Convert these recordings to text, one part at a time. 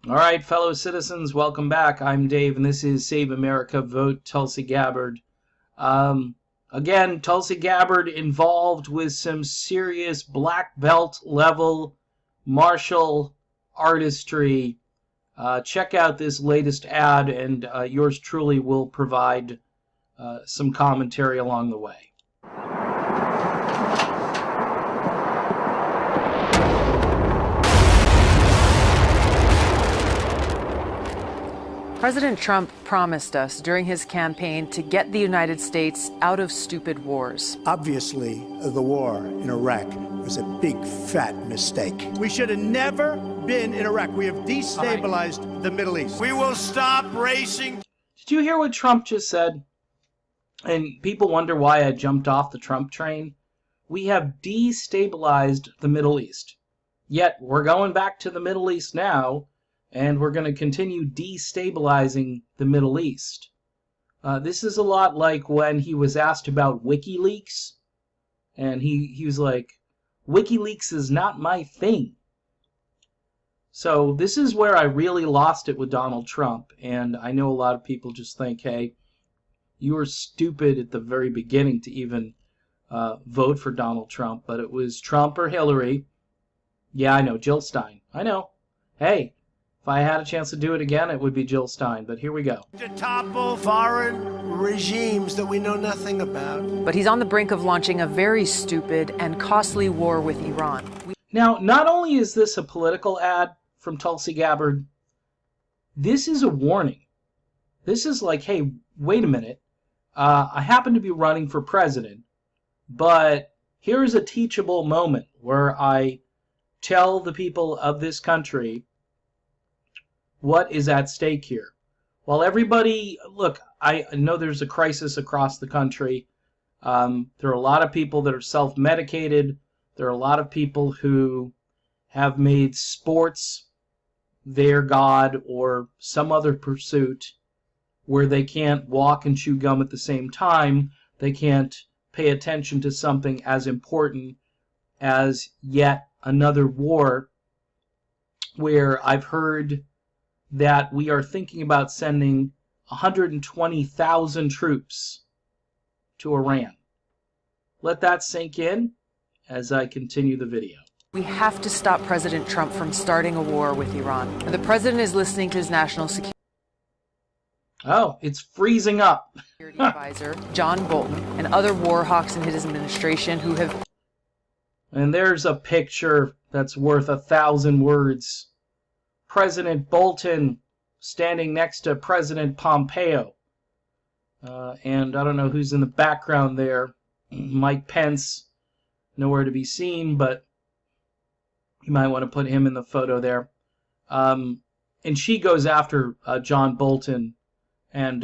All right, fellow citizens, welcome back. I'm Dave, and this is Save America, Vote Tulsi Gabbard. Again, Tulsi Gabbard involved with some serious black belt level martial artistry. Check out this latest ad, and yours truly will provide some commentary along the way. President Trump promised us during his campaign to get the United States out of stupid wars. Obviously, the war in Iraq was a big, fat mistake. We should have never been in Iraq. We have destabilized the Middle East. We will stop racing. Did you hear what Trump just said? And people wonder why I jumped off the Trump train. We have destabilized the Middle East. Yet, we're going back to the Middle East now, and we're going to continue destabilizing the Middle East. This is a lot like when he was asked about WikiLeaks, and he was like, WikiLeaks is not my thing. So this is where I really lost it with Donald Trump, and I know a lot of people just think, hey, you were stupid at the very beginning to even vote for Donald Trump, but it was Trump or Hillary. Yeah, I know, Jill Stein. I know. Hey, if I had a chance to do it again, it would be Jill Stein, but here we go. To topple foreign regimes that we know nothing about. But he's on the brink of launching a very stupid and costly war with Iran. Now, not only is this a political ad from Tulsi Gabbard, this is a warning. This is like, hey, wait a minute. I happen to be running for president, but here's a teachable moment where I tell the people of this country what is at stake here. While everybody, look, I know there's a crisis across the country. There are a lot of people that are self-medicated. There are a lot of people who have made sports their god or some other pursuit where they can't walk and chew gum at the same time. They can't pay attention to something as important as yet another war, where I've heard that we are thinking about sending 120,000 troops to Iran. Let that sink in as I continue the video. We have to stop President Trump from starting a war with Iran. The president is listening to his national security it's freezing up. advisor, John Bolton, and other war hawks in his administration who have... And there's a picture that's worth 1,000 words. President Bolton standing next to President Pompeo. And I don't know who's in the background there. Mike Pence, nowhere to be seen, but you might want to put him in the photo there. And she goes after John Bolton, and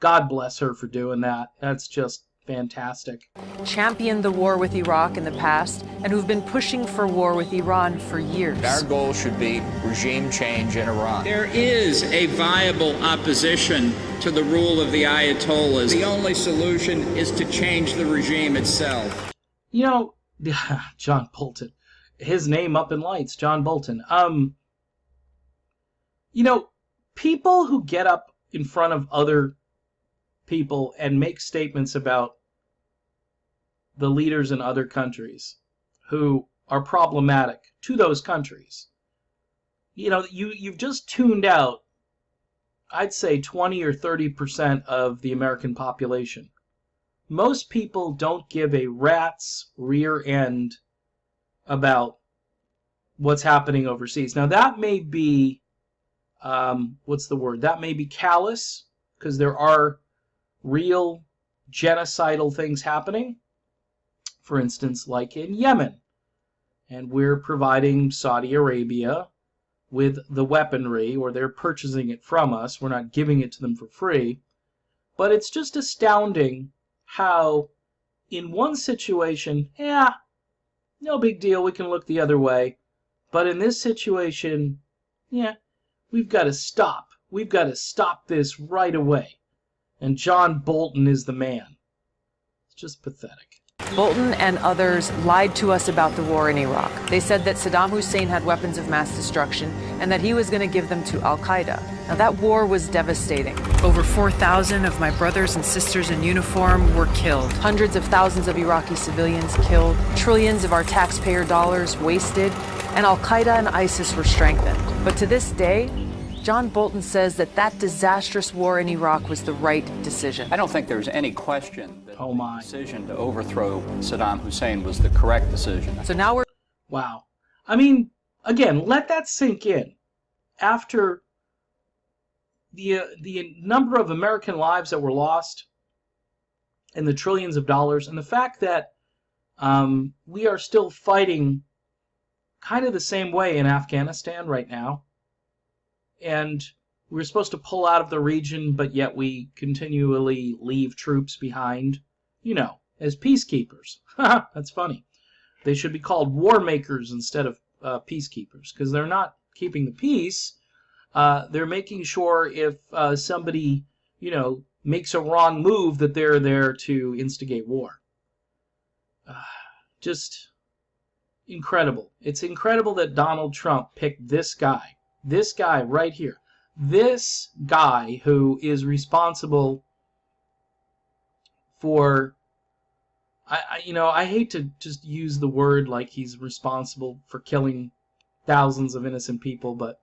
God bless her for doing that. That's just fantastic. championed the war with Iraq in the past and who've been pushing for war with Iran for years. Our goal should be regime change in Iran. There is a viable opposition to the rule of the Ayatollahs. The only solution is to change the regime itself. You know, John Bolton, his name up in lights, John Bolton. You know, people who get up in front of other people and make statements about the leaders in other countries who are problematic to those countries. You know, you've just tuned out, I'd say 20 or 30% of the American population. Most people don't give a rat's rear end about what's happening overseas. Now that may be, what's the word? That may be callous, because there are real genocidal things happening. For instance, like in Yemen. And we're providing Saudi Arabia with the weaponry, or they're purchasing it from us. We're not giving it to them for free. But it's just astounding how in one situation, yeah, no big deal, we can look the other way. But in this situation, yeah, we've got to stop. We've got to stop this right away. And John Bolton is the man. It's just pathetic. Bolton and others lied to us about the war in Iraq. They said that Saddam Hussein had weapons of mass destruction and that he was going to give them to al-Qaeda. Now, that war was devastating. Over 4,000 of my brothers and sisters in uniform were killed. Hundreds of thousands of Iraqi civilians killed. Trillions of our taxpayer dollars wasted. And al-Qaeda and ISIS were strengthened. But to this day, John Bolton says that disastrous war in Iraq was the right decision. I don't think there's any question that Oh my. the decision to overthrow Saddam Hussein was the correct decision. So now we're... Wow. I mean, again, let that sink in. After the number of American lives that were lost and the trillions of dollars, and the fact that we are still fighting kind of the same way in Afghanistan right now, and we're supposed to pull out of the region, but yet we continually leave troops behind, you know, as peacekeepers. That's funny. They should be called war makers instead of peacekeepers, because they're not keeping the peace. They're making sure if somebody, you know, makes a wrong move that they're there to instigate war. Just incredible. It's incredible that Donald Trump picked this guy right here. This guy who is responsible for, I hate to just use the word like he's responsible for killing thousands of innocent people, but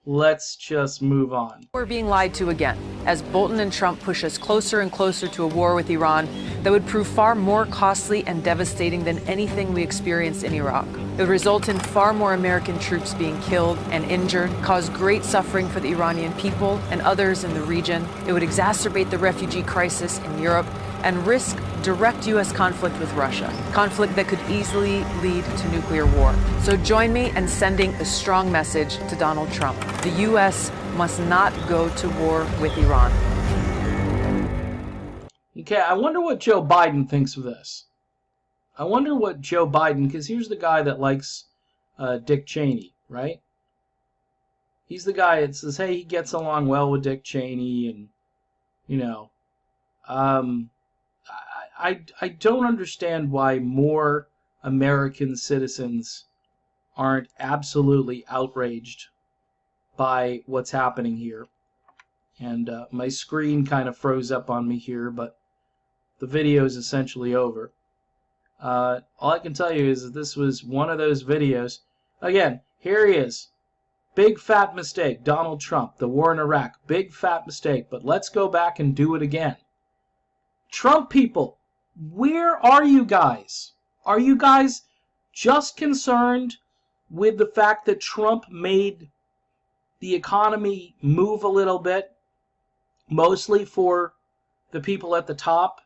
let's just move on. We're being lied to again, as Bolton and Trump push us closer and closer to a war with Iran that would prove far more costly and devastating than anything we experienced in Iraq. It would result in far more American troops being killed and injured, cause great suffering for the Iranian people and others in the region. It would exacerbate the refugee crisis in Europe and risk direct U.S. conflict with Russia, conflict that could easily lead to nuclear war. So join me in sending a strong message to Donald Trump. The U.S. must not go to war with Iran. Okay, I wonder what Joe Biden thinks of this. I wonder what Joe Biden, because here's the guy that likes Dick Cheney, right? He's the guy that says, hey, he gets along well with Dick Cheney, and, you know, I don't understand why more American citizens aren't absolutely outraged by what's happening here. And my screen kind of froze up on me here, but the video is essentially over. All I can tell you is that this was one of those videos. Again, here he is. Big fat mistake, Donald Trump, the war in Iraq. Big fat mistake, but let's go back and do it again. Trump people, where are you guys? Are you guys just concerned with the fact that Trump made the economy move a little bit, mostly for the people at the top?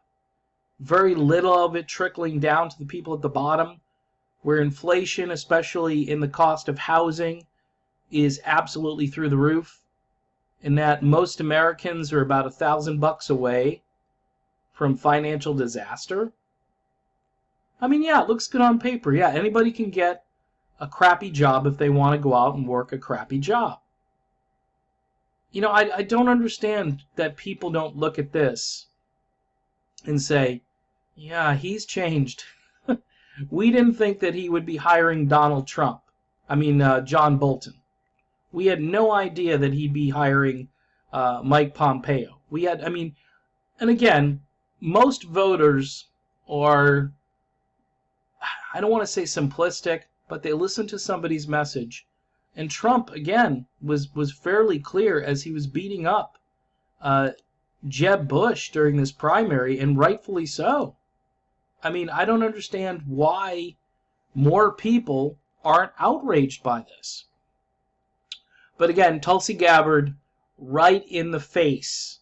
Very little of it trickling down to the people at the bottom, where inflation, especially in the cost of housing, is absolutely through the roof, and that most Americans are about $1,000 away from financial disaster. I mean, yeah, it looks good on paper. Yeah, anybody can get a crappy job if they want to go out and work a crappy job. You know, I don't understand that people don't look at this and say, yeah, he's changed. We didn't think that he would be hiring John Bolton. We had no idea that he'd be hiring Mike Pompeo. And again, most voters are, I don't want to say simplistic, but they listen to somebody's message. And Trump, again, was fairly clear as he was beating up Jeb Bush during this primary, and rightfully so. I mean, I don't understand why more people aren't outraged by this. But again, Tulsi Gabbard, right in the face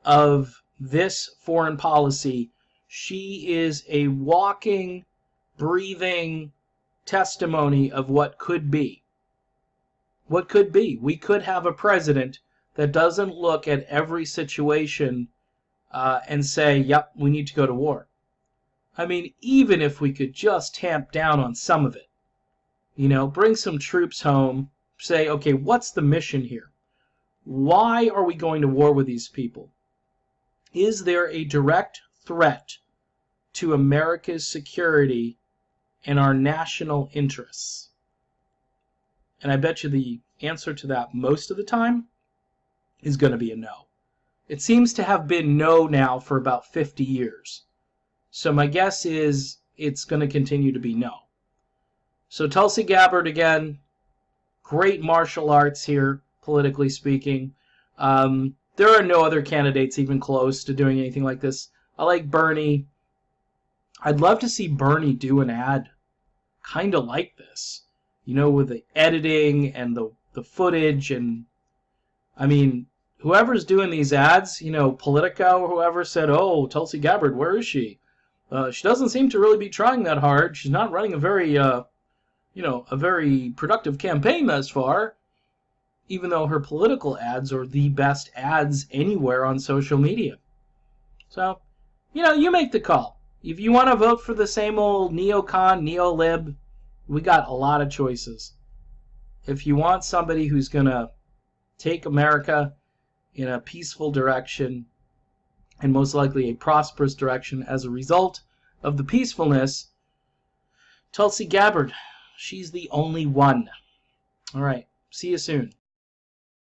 of this foreign policy, she is a walking, breathing testimony of what could be. What could be. We could have a president that doesn't look at every situation and say, yep, we need to go to war. I mean, even if we could just tamp down on some of it, you know, bring some troops home, say, okay, what's the mission here? Why are we going to war with these people? Is there a direct threat to America's security and our national interests? And I bet you the answer to that most of the time is going to be a no. It seems to have been no now for about 50 years. So my guess is it's going to continue to be no. So Tulsi Gabbard, again, great martial arts here, politically speaking. There are no other candidates even close to doing anything like this. I like Bernie. I'd love to see Bernie do an ad kind of like this, you know, with the editing and the footage. And I mean, whoever's doing these ads, you know, Politico or whoever said, oh, Tulsi Gabbard, where is she? She doesn't seem to really be trying that hard. She's not running a very, a very productive campaign thus far, even though her political ads are the best ads anywhere on social media. So, you know, you make the call. If you want to vote for the same old neocon, neo-lib, we got a lot of choices. If you want somebody who's going to take America in a peaceful direction, and most likely a prosperous direction as a result of the peacefulness, Tulsi Gabbard, she's the only one. All right, see you soon.